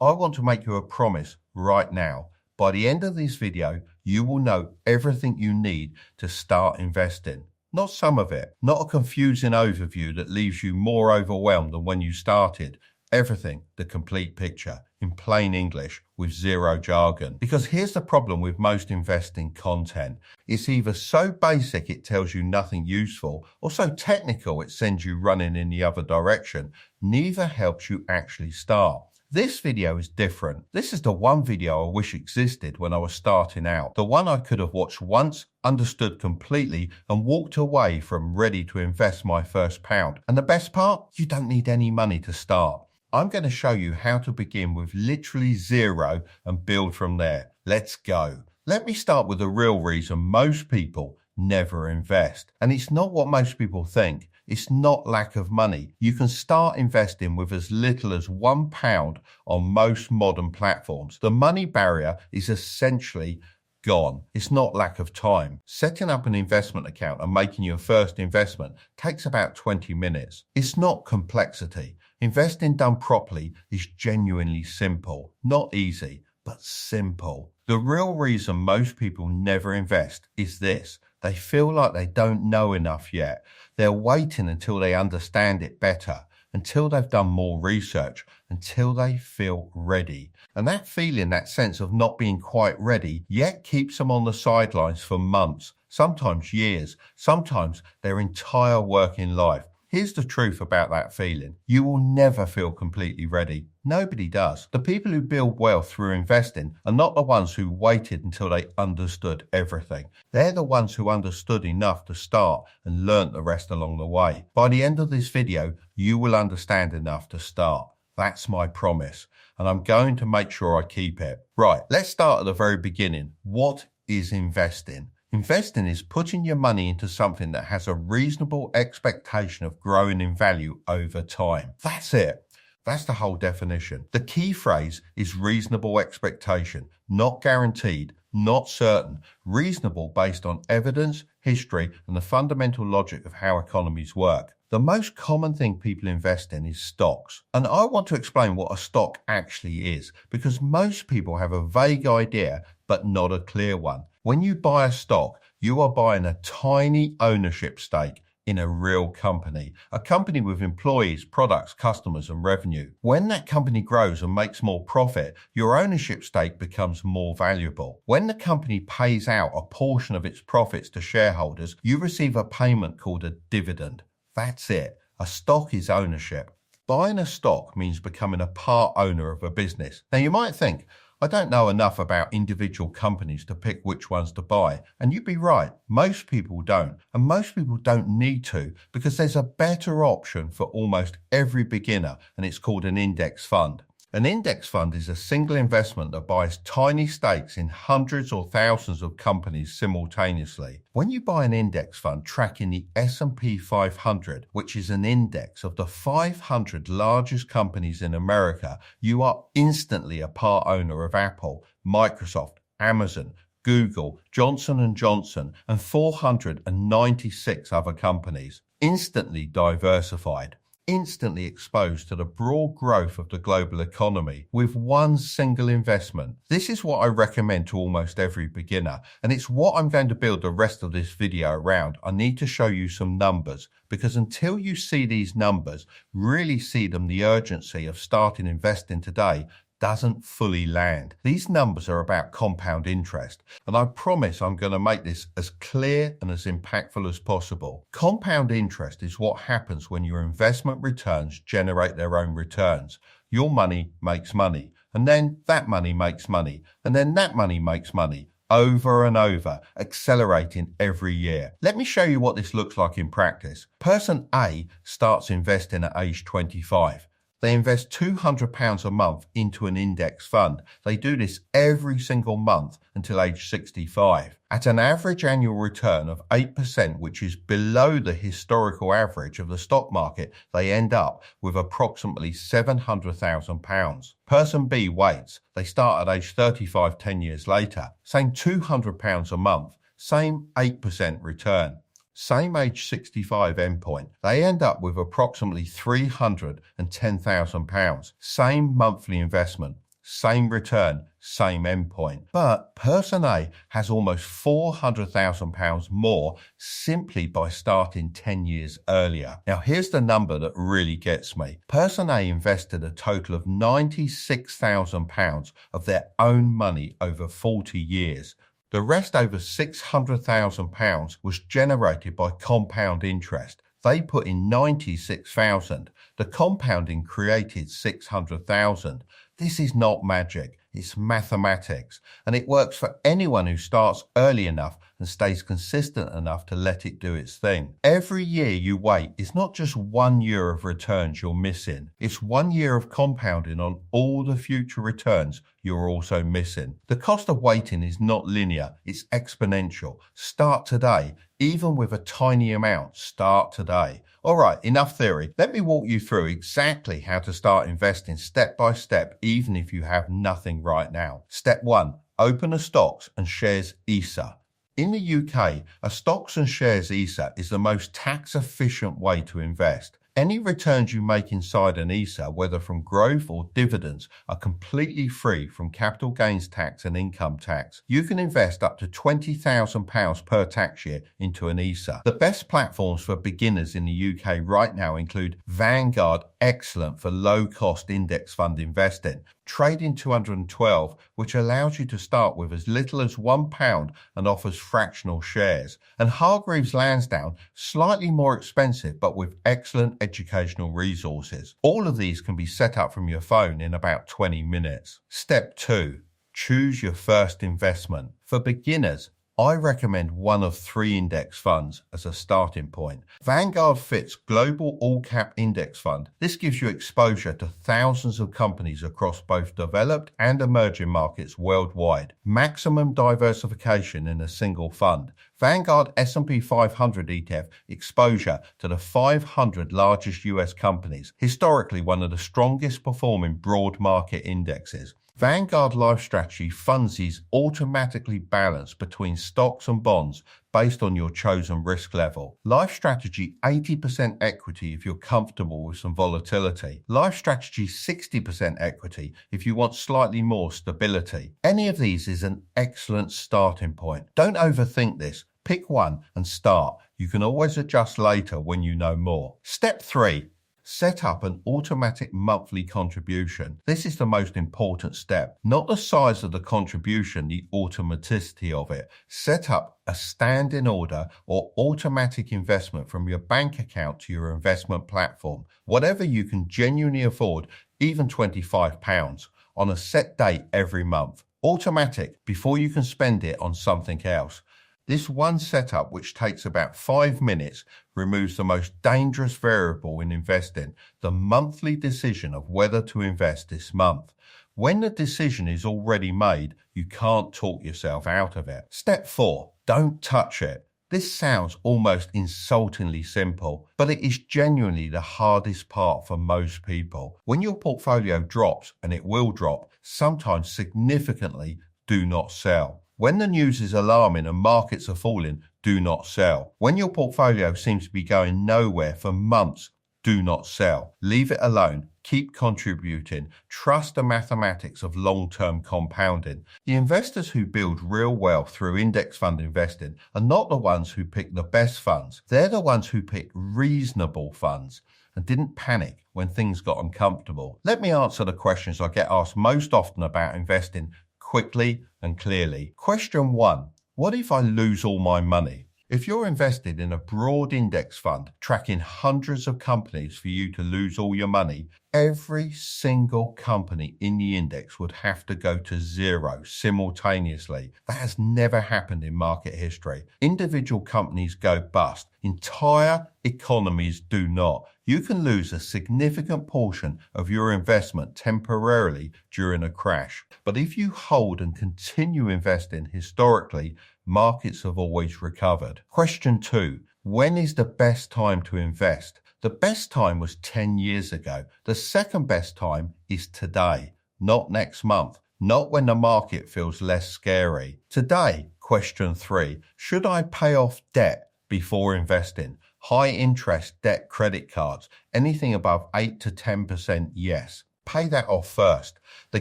I want to make you a promise right now. By the end of this video, you will know everything you need to start investing. Not some of it, not a confusing overview that leaves you more overwhelmed than when you started. Everything, the complete picture, in plain English, with zero jargon. Because here's the problem with most investing content. It's either so basic it tells you nothing useful, or so technical it sends you running in the other direction. Neither helps you actually start. This video is different. This is the one video I wish existed when I was starting out. The one I could have watched once, understood completely, and walked away from ready to invest my first pound. And the best part? You don't need any money to start. I'm going to show you how to begin with literally zero and build from there. Let's go. Let me start with the real reason most people never invest. And it's not what most people think. It's not lack of money. You can start investing with as little as £1 on most modern platforms. The money barrier is essentially gone. It's not lack of time. Setting up an investment account and making your first investment takes about 20 minutes. It's not complexity. Investing done properly is genuinely simple. Not easy, but simple. The real reason most people never invest is this. They feel like they don't know enough yet. They're waiting until they understand it better, until they've done more research, until they feel ready. And that feeling, that sense of not being quite ready, yet keeps them on the sidelines for months, sometimes years, sometimes their entire working life. Here's the truth about that feeling. You will never feel completely ready. Nobody does. The people who build wealth through investing are not the ones who waited until they understood everything. They're the ones who understood enough to start and learnt the rest along the way. By the end of this video, you will understand enough to start. That's my promise. And I'm going to make sure I keep it. Right, let's start at the very beginning. What is investing? Investing is putting your money into something that has a reasonable expectation of growing in value over time. That's it. That's the whole definition. The key phrase is reasonable expectation, not guaranteed, not certain. Reasonable based on evidence, history, and the fundamental logic of how economies work. The most common thing people invest in is stocks. And I want to explain what a stock actually is, because most people have a vague idea, but not a clear one. When you buy a stock, you are buying a tiny ownership stake in a real company, a company with employees, products, customers, and revenue. When that company grows and makes more profit, your ownership stake becomes more valuable. When the company pays out a portion of its profits to shareholders, you receive a payment called a dividend. That's it. A stock is ownership. Buying a stock means becoming a part owner of a business. Now you might think, I don't know enough about individual companies to pick which ones to buy. And you'd be right, most people don't. And most people don't need to, because there's a better option for almost every beginner, and it's called an index fund. An index fund is a single investment that buys tiny stakes in hundreds or thousands of companies simultaneously. When you buy an index fund tracking the S&P 500, which is an index of the 500 largest companies in America, you are instantly a part owner of Apple, Microsoft, Amazon, Google, Johnson & Johnson, and 496 other companies. Instantly diversified. Instantly exposed to the broad growth of the global economy with one single investment. This is what I recommend to almost every beginner, and it's what I'm going to build the rest of this video around. I need to show you some numbers, because until you see these numbers, really see them, the urgency of starting investing today doesn't fully land. These numbers are about compound interest, and I promise I'm going to make this as clear and as impactful as possible. Compound interest is what happens when your investment returns generate their own returns. Your money makes money, and then that money makes money, and then that money makes money, over and over, accelerating every year. Let me show you what this looks like in practice. Person A starts investing at age 25. They invest £200 a month into an index fund. They do this every single month until age 65. At an average annual return of 8%, which is below the historical average of the stock market, they end up with approximately £700,000. Person B waits. They start at age 35 10 years later. Same £200 a month, same 8% return. Same age 65 endpoint, they end up with approximately £310,000. Same monthly investment, same return, same endpoint. But Person A has almost £400,000 more simply by starting 10 years earlier. Now here's the number that really gets me. Person A invested a total of £96,000 of their own money over 40 years. The rest, over £600,000, was generated by compound interest. They put in 96,000. The compounding created 600,000. This is not magic, it's mathematics, and it works for anyone who starts early enough and stays consistent enough to let it do its thing. Every year you wait is not just 1 year of returns you're missing, it's 1 year of compounding on all the future returns you're also missing. The cost of waiting is not linear, it's exponential. Start today. Even with a tiny amount, start today. All right, enough theory. Let me walk you through exactly how to start investing step by step, even if you have nothing right now. Step 1, open a stocks and shares ISA. In the UK, a stocks and shares ISA is the most tax efficient way to invest. Any returns you make inside an ISA, whether from growth or dividends, are completely free from capital gains tax and income tax. You can invest up to £20,000 per tax year into an ISA. The best platforms for beginners in the UK right now include Vanguard, excellent for low-cost index fund investing, Trading 212, which allows you to start with as little as £1 and offers fractional shares, and Hargreaves Lansdown, slightly more expensive but with excellent educational resources. All of these can be set up from your phone in about 20 minutes. Step 2. Choose your first investment. For beginners, I recommend one of 3 index funds as a starting point. Vanguard Fit's Global All-Cap Index Fund. This gives you exposure to thousands of companies across both developed and emerging markets worldwide. Maximum diversification in a single fund. Vanguard S&P 500 ETF, exposure to the 500 largest US companies, historically one of the strongest performing broad market indexes. Vanguard Life Strategy funds is automatically balanced between stocks and bonds based on your chosen risk level. Life Strategy 80% equity if you're comfortable with some volatility. Life Strategy 60% equity if you want slightly more stability. Any of these is an excellent starting point. Don't overthink this. Pick one and start. You can always adjust later when you know more. Step 3. Set up an automatic monthly contribution. This is the most important step. Not the size of the contribution, the automaticity of it. Set up a standing order or automatic investment from your bank account to your investment platform. Whatever you can genuinely afford, even £25, on a set date every month. Automatic, before you can spend it on something else. This one setup, which takes about 5 minutes, removes the most dangerous variable in investing, the monthly decision of whether to invest this month. When the decision is already made, you can't talk yourself out of it. Step 4. Don't touch it. This sounds almost insultingly simple, but it is genuinely the hardest part for most people. When your portfolio drops, and it will drop, sometimes significantly, do not sell. When the news is alarming and markets are falling, do not sell. When your portfolio seems to be going nowhere for months, do not sell. Leave it alone. Keep contributing. Trust the mathematics of long-term compounding. The investors who build real wealth through index fund investing are not the ones who pick the best funds. They're the ones who pick reasonable funds and didn't panic when things got uncomfortable. Let me answer the questions I get asked most often about investing quickly and clearly. Question 1. What if I lose all my money? If you're invested in a broad index fund tracking hundreds of companies for you to lose all your money, every single company in the index would have to go to zero simultaneously. That has never happened in market history. Individual companies go bust. Entire economies do not. You can lose a significant portion of your investment temporarily during a crash. But if you hold and continue investing historically, markets have always recovered. Question 2. When is the best time to invest? The best time was 10 years ago. The second best time is today, not next month, not when the market feels less scary. Today, question 3. Should I pay off debt before investing? High interest debt credit cards, anything above 8 to 10%, yes. Pay that off first. The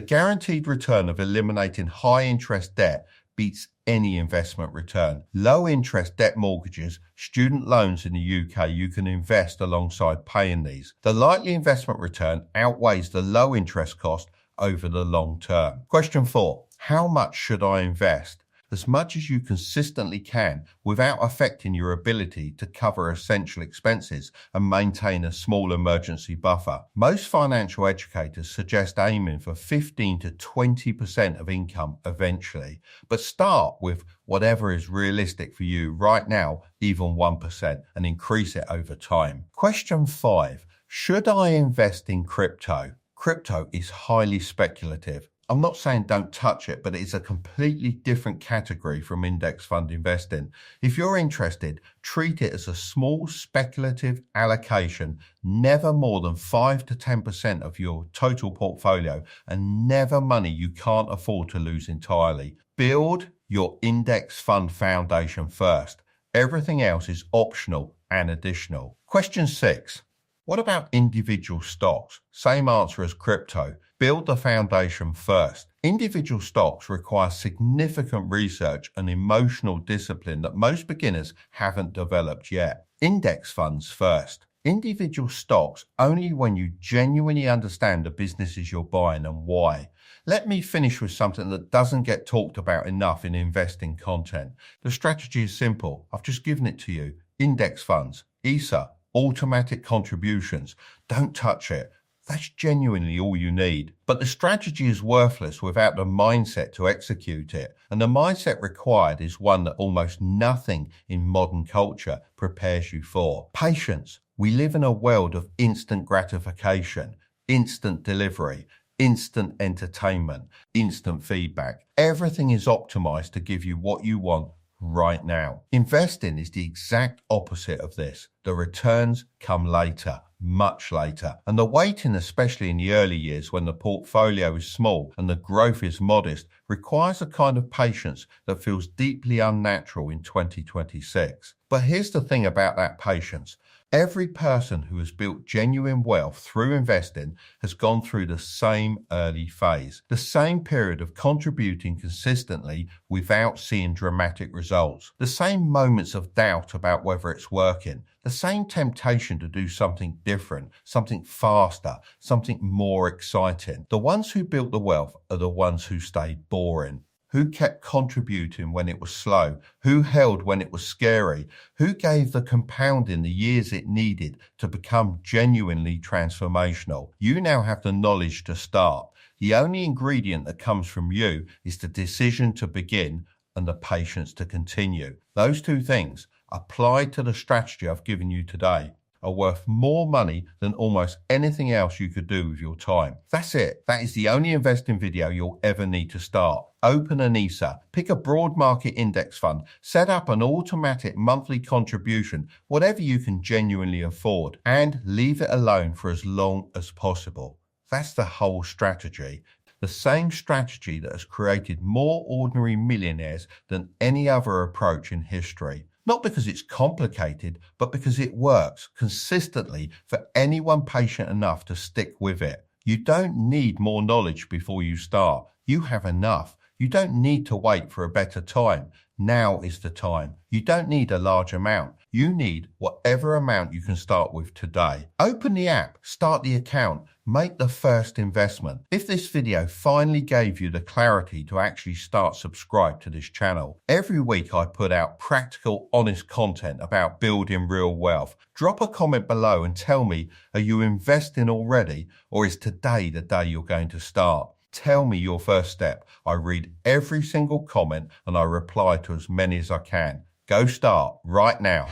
guaranteed return of eliminating high interest debt beats any investment return. Low interest debt mortgages, student loans in the UK, you can invest alongside paying these. The likely investment return outweighs the low interest cost over the long term. Question 4. How much should I invest? As much as you consistently can without affecting your ability to cover essential expenses and maintain a small emergency buffer. Most financial educators suggest aiming for 15 to 20% of income eventually, but start with whatever is realistic for you right now, even 1%, and increase it over time. Question 5. Should I invest in crypto? Crypto is highly speculative. I'm not saying don't touch it, but it's a completely different category from index fund investing. If you're interested, treat it as a small speculative allocation, never more than 5 to 10% of your total portfolio, and never money you can't afford to lose entirely. Build your index fund foundation first. Everything else is optional and additional. Question 6. What about individual stocks? Same answer as crypto. Build the foundation first. Individual stocks require significant research and emotional discipline that most beginners haven't developed yet. Index funds first. Individual stocks only when you genuinely understand the businesses you're buying and why. Let me finish with something that doesn't get talked about enough in investing content. The strategy is simple. I've just given it to you. Index funds, ESA, automatic contributions. Don't touch it. That's genuinely all you need. But the strategy is worthless without the mindset to execute it. And the mindset required is one that almost nothing in modern culture prepares you for. Patience. We live in a world of instant gratification, instant delivery, instant entertainment, instant feedback. Everything is optimized to give you what you want right now. Investing is the exact opposite of this. The returns come later, much later. And the waiting, especially in the early years when the portfolio is small and the growth is modest, requires a kind of patience that feels deeply unnatural in 2026. But here's the thing about that patience. Every person who has built genuine wealth through investing has gone through the same early phase, the same period of contributing consistently without seeing dramatic results, the same moments of doubt about whether it's working, the same temptation to do something different, something faster, something more exciting. The ones who built the wealth are the ones who stayed boring. Who kept contributing when it was slow? Who held when it was scary? Who gave the compounding the years it needed to become genuinely transformational? You now have the knowledge to start. The only ingredient that comes from you is the decision to begin and the patience to continue. Those two things, applied to the strategy I've given you today, are worth more money than almost anything else you could do with your time. That's it. That is the only investing video you'll ever need to start. Open an ESA, pick a broad market index fund, set up an automatic monthly contribution, whatever you can genuinely afford, and leave it alone for as long as possible. That's the whole strategy. The same strategy that has created more ordinary millionaires than any other approach in history. Not because it's complicated, but because it works consistently for anyone patient enough to stick with it. You don't need more knowledge before you start. You have enough. You don't need to wait for a better time. Now is the time. You don't need a large amount. You need whatever amount you can start with today. Open the app, start the account, make the first investment. If this video finally gave you the clarity to actually start subscribe to this channel, every week I put out practical, honest content about building real wealth. Drop a comment below and tell me, are you investing already, or is today the day you're going to start? Tell me your first step. I read every single comment and I reply to as many as I can. Go start right now.